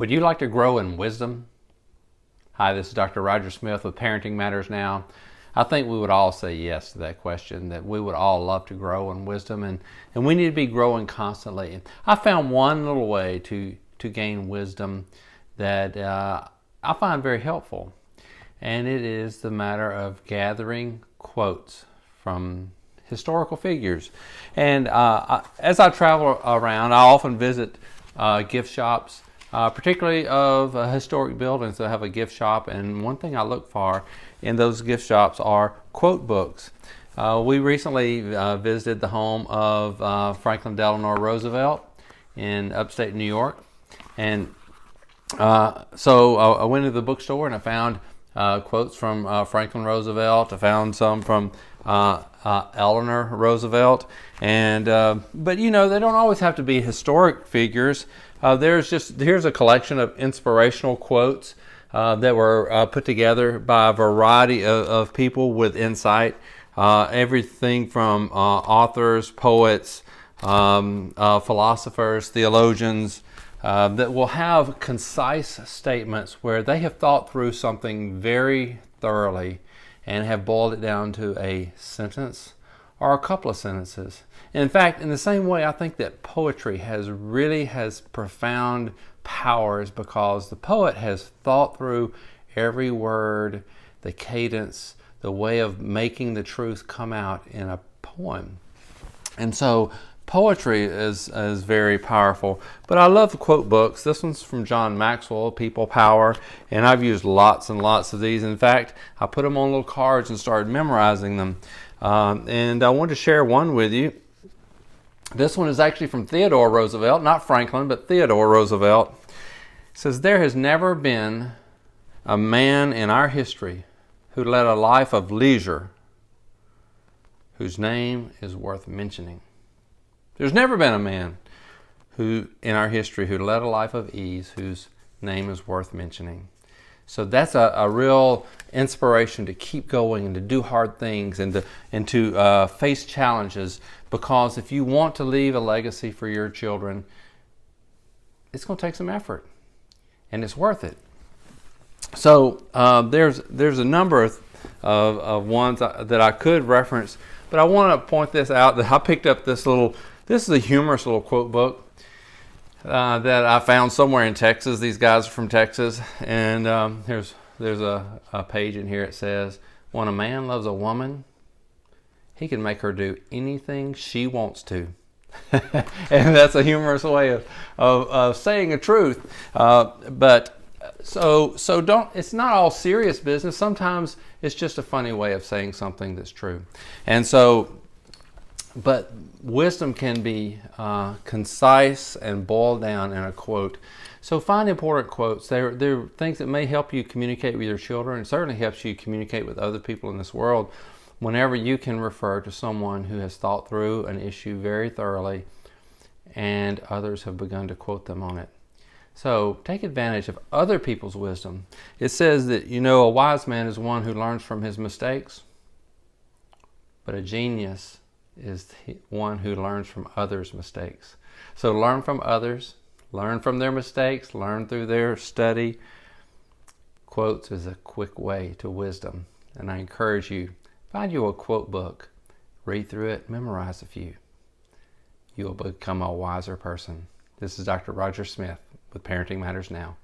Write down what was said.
Would you like to grow in wisdom? Hi, this is Dr. Roger Smith with Parenting Matters Now. I think we would all say yes to that question, that we would all love to grow in wisdom, and we need to be growing constantly. I found one little way to gain wisdom that I find very helpful, and it is the matter of gathering quotes from historical figures. And as I travel around, I often visit gift shops, particularly of historic buildings that have a gift shop. And one thing I look for in those gift shops are quote books. We recently visited the home of Franklin Delano Roosevelt in upstate New York. And so I went to the bookstore and I found quotes from Franklin Roosevelt. I found some from Eleanor Roosevelt, and but you know, they don't always have to be historic figures. Here's a collection of inspirational quotes that were put together by a variety of people with insight. Everything from authors, poets, philosophers, theologians, that will have concise statements where they have thought through something very thoroughly and have boiled it down to a sentence or a couple of sentences. In fact, in the same way, I think that poetry has profound powers, because the poet has thought through every word, the cadence, the way of making the truth come out in a poem. And so poetry is very powerful. But I love the quote books. This one's from John Maxwell, People Power, and I've used lots and lots of these. In fact, I put them on little cards and started memorizing them. And I wanted to share one with you. This one is actually from Theodore Roosevelt, not Franklin, but Theodore Roosevelt. It says, "There has never been a man in our history who led a life of leisure whose name is worth mentioning." There's never been a man in our history who led a life of ease whose name is worth mentioning. So that's a real inspiration to keep going and to do hard things and to face challenges, because if you want to leave a legacy for your children, it's going to take some effort, and it's worth it. So there's a number of ones that I could reference, but I want to point this out, that I picked up this is a humorous little quote book that I found somewhere in Texas. These guys are from Texas, and there's a page in here. It says, "When a man loves a woman, he can make her do anything she wants to." And that's a humorous way of saying a truth. But don't. It's not all serious business. Sometimes it's just a funny way of saying something that's true. And so, but wisdom can be concise and boiled down in a quote. So find important quotes. They're things that may help you communicate with your children, and certainly helps you communicate with other people in this world whenever you can refer to someone who has thought through an issue very thoroughly and others have begun to quote them on it. So take advantage of other people's wisdom. It says that, a wise man is one who learns from his mistakes, but a genius is one who learns from others' mistakes. So learn from others, learn from their mistakes, learn through their study. Quotes is a quick way to wisdom, and I encourage you, find you a quote book, read through it, memorize a few. You will become a wiser person. This is Dr. Roger Smith with Parenting Matters Now.